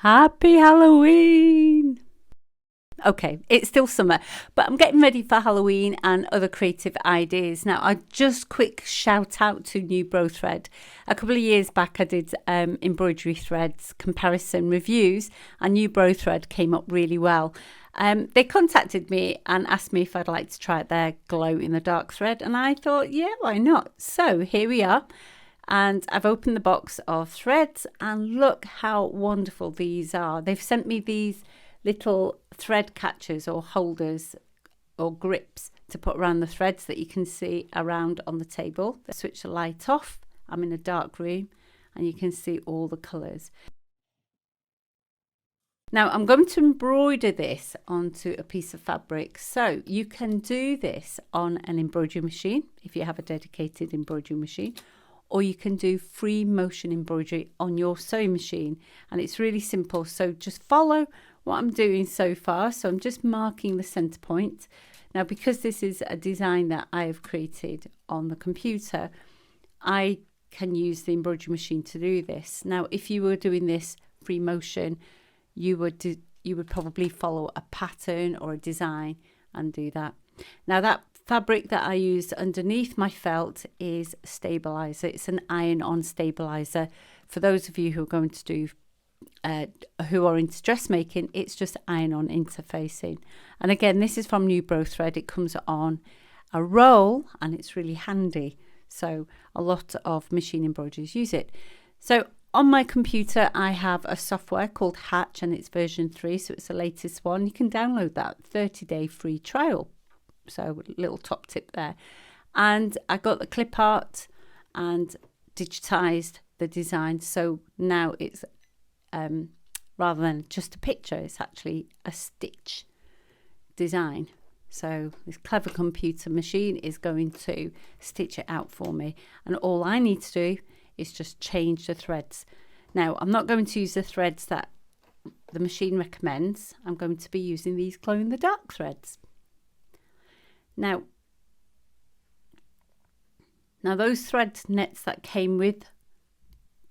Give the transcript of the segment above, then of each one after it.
Happy Halloween! Okay, it's still summer, but I'm getting ready for Halloween and other creative ideas. Now, I just quick shout out to New Bro Thread. A couple of years back, I did embroidery threads comparison reviews, and New Bro Thread came up really well. They contacted me and asked me if I'd like to try their glow in the dark thread, and I thought, yeah, why not? So here we are. And I've opened the box of threads, and look how wonderful these are. They've sent me these little thread catchers or holders or grips to put around the threads that you can see around on the table. Switch the light off. I'm in a dark room and you can see all the colours. Now I'm going to embroider this onto a piece of fabric. So you can do this on an embroidery machine if you have a dedicated embroidery machine, or you can do free motion embroidery on your sewing machine, and it's really simple. So just follow what I'm doing so far. So I'm just marking the center point. Now, because this is a design that I have created on the computer, I can use the embroidery machine to do this. Now, if you were doing this free motion, you would probably follow a pattern or a design and do that. Now, that fabric that I used underneath my felt is stabilizer. It's an iron-on stabilizer. For those of you who are going to do who are into dressmaking, it's just iron-on interfacing. And again, this is from New Bro Thread. It comes on a roll and it's really handy. So a lot of machine embroiderers use it. So on my computer, I have a software called Hatch, and it's version 3, so it's the latest one. You can download that 30-day free trial. So little top tip there. And I got the clip art and digitized the design. So now it's rather than just a picture, it's actually a stitch design. So this clever computer machine is going to stitch it out for me, and all I need to do is just change the threads. Now, I'm not going to use the threads that the machine recommends. I'm going to be using these glow in the dark threads. Now those thread nets that came with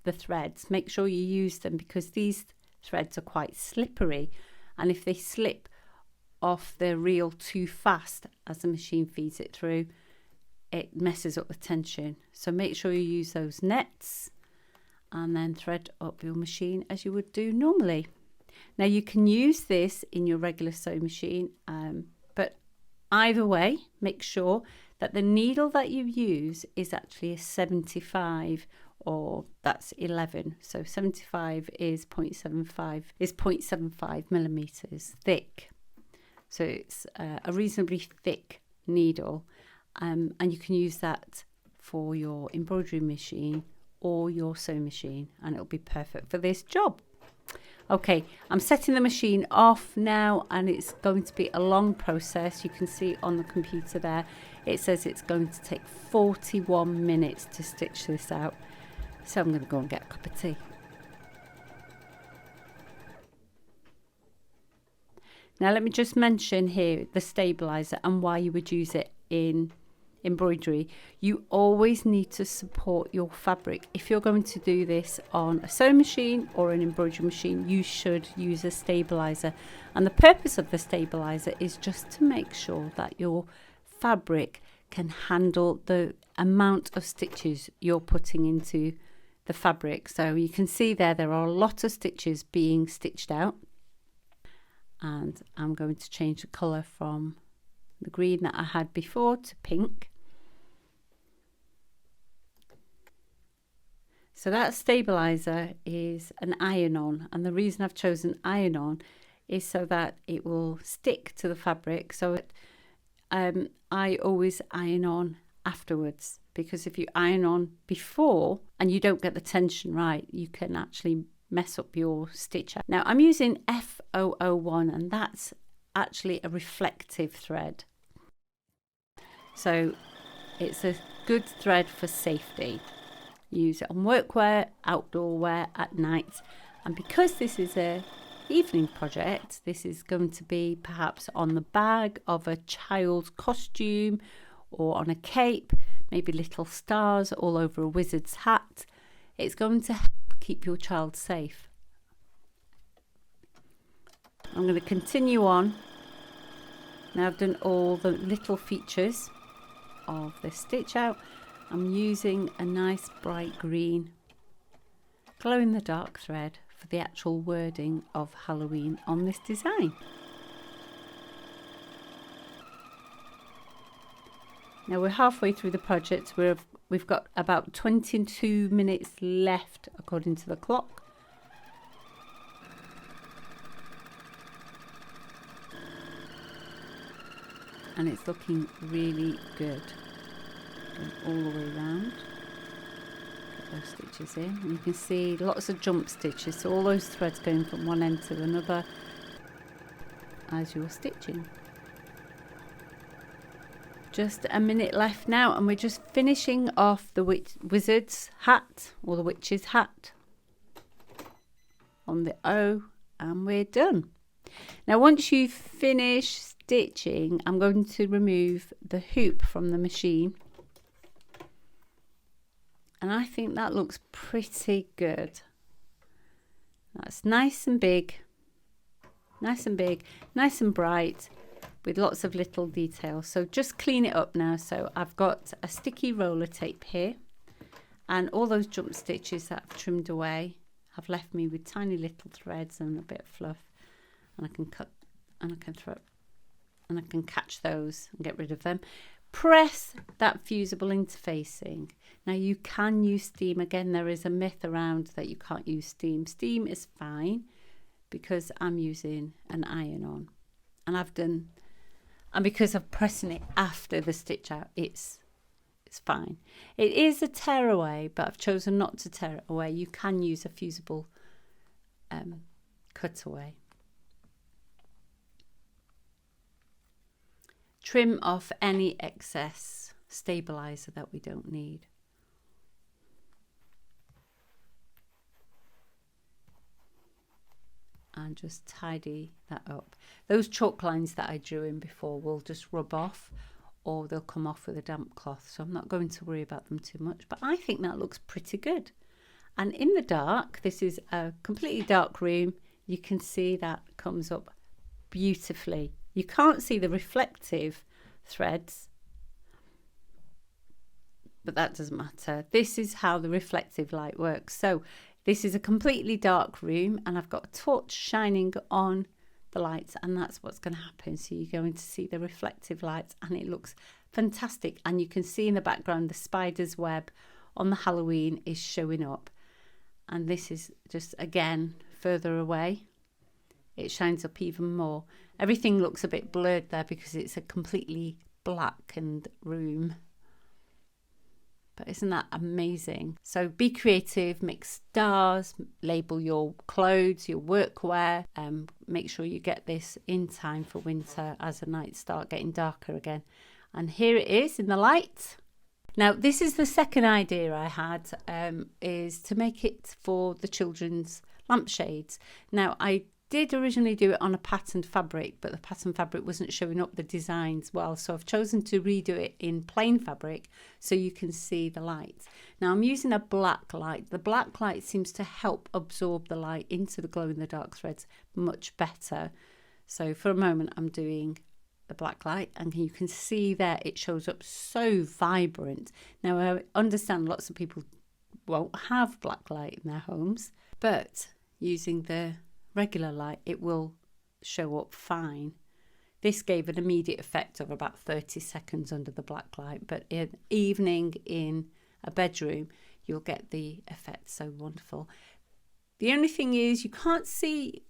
the threads, make sure you use them, because these threads are quite slippery, and if they slip off the reel too fast as the machine feeds it through, it messes up the tension. So make sure you use those nets and then thread up your machine as you would do normally. Now you can use this in your regular sewing machine, but either way, make sure that the needle that you use is actually a 75, or that's 11. So 75 is 0.75 millimeters thick. So it's a reasonably thick needle, and you can use that for your embroidery machine or your sewing machine, and it'll be perfect for this job. Okay, I'm setting the machine off now, and it's going to be a long process. You can see on the computer there, it says it's going to take 41 minutes to stitch this out. So I'm going to go and get a cup of tea. Now let me just mention here the stabilizer and why you would use it in embroidery. You always need to support your fabric. If you're going to do this on a sewing machine or an embroidery machine, you should use a stabilizer. And the purpose of the stabilizer is just to make sure that your fabric can handle the amount of stitches you're putting into the fabric. So you can see there are a lot of stitches being stitched out, and I'm going to change the colour from the green that I had before to pink. So that stabilizer is an iron-on, and the reason I've chosen iron-on is so that it will stick to the fabric. So I always iron on afterwards, because if you iron on before and you don't get the tension right, you can actually mess up your stitch. Now I'm using F001, and that's actually a reflective thread. So it's a good thread for safety. Use it on workwear, outdoor wear, at night. And because this is a evening project, this is going to be perhaps on the bag of a child's costume or on a cape, maybe little stars all over a wizard's hat. It's going to help keep your child safe. I'm going to continue on. Now I've done all the little features of this stitch out. I'm using a nice bright green glow in the dark thread for the actual wording of Halloween on this design. Now we're halfway through the project. We've got about 22 minutes left according to the clock. And it's looking really good. Going all the way around. Get those stitches in. And you can see lots of jump stitches. So all those threads going from one end to another as you're stitching. Just a minute left now, and we're just finishing off the wizard's hat, or the witch's hat, on the O, and we're done. Now once you've finished stitching, I'm going to remove the hoop from the machine, and I think that looks pretty good. That's nice and big, nice and bright, with lots of little details. So just clean it up now. So I've got a sticky roller tape here, and all those jump stitches that I've trimmed away have left me with tiny little threads and a bit of fluff, and I can cut and I can throw and I can catch those and get rid of them. Press that fusible interfacing. Now you can use steam. Again, there is a myth around that you can't use steam. Steam is fine because I'm using an iron on, and because I'm pressing it after the stitch out, it's fine. It is a tear away, but I've chosen not to tear it away. You can use a fusible cutaway. Trim off any excess stabilizer that we don't need. And just tidy that up. Those chalk lines that I drew in before will just rub off, or they'll come off with a damp cloth, so I'm not going to worry about them too much, but I think that looks pretty good. And in the dark, this is a completely dark room, you can see that comes up beautifully. You can't see the reflective threads, but that doesn't matter. This is how the reflective light works. So this is a completely dark room, and I've got a torch shining on the lights, and that's what's going to happen. So you're going to see the reflective lights, and it looks fantastic. And you can see in the background the spider's web on the Halloween is showing up. And this is just, again, further away. It shines up even more. Everything looks a bit blurred there because it's a completely blackened room. But isn't that amazing? So be creative, mix stars, label your clothes, your workwear, make sure you get this in time for winter as the nights start getting darker again. And here it is in the light. Now this is the second idea I had, is to make it for the children's lampshades. Now I did originally do it on a patterned fabric, but the patterned fabric wasn't showing up the designs well, so I've chosen to redo it in plain fabric so you can see the light. Now I'm using a black light. The black light seems to help absorb the light into the glow in the dark threads much better. So for a moment I'm doing the black light, and you can see there it shows up so vibrant. Now I understand lots of people won't have black light in their homes, but using the regular light it will show up fine. This gave an immediate effect of about 30 seconds under the black light, but in evening in a bedroom you'll get the effect so wonderful. The only thing is you can't see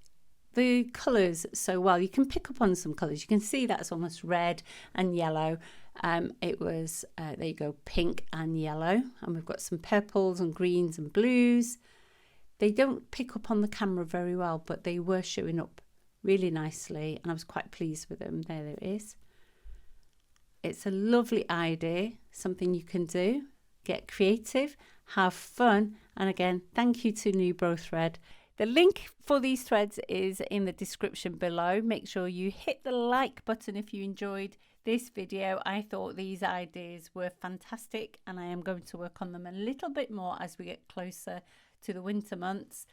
the colours so well. You can pick up on some colours. You can see that's almost red and yellow. It was there you go, pink and yellow, and we've got some purples and greens and blues. They don't pick up on the camera very well, but they were showing up really nicely, and I was quite pleased with them. There it is. It's a lovely idea, something you can do. Get creative, have fun, and again, thank you to Nubro Thread. The link for these threads is in the description below. Make sure you hit the like button if you enjoyed this video. I thought these ideas were fantastic, and I am going to work on them a little bit more as we get closer to the winter months.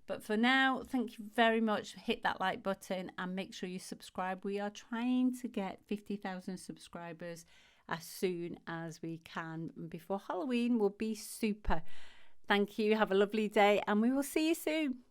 But for now, thank you very much. Hit that like button and make sure you subscribe. We are trying to get 50,000 subscribers as soon as we can. Before Halloween will be super. Thank you. Have a lovely day and we will see you soon.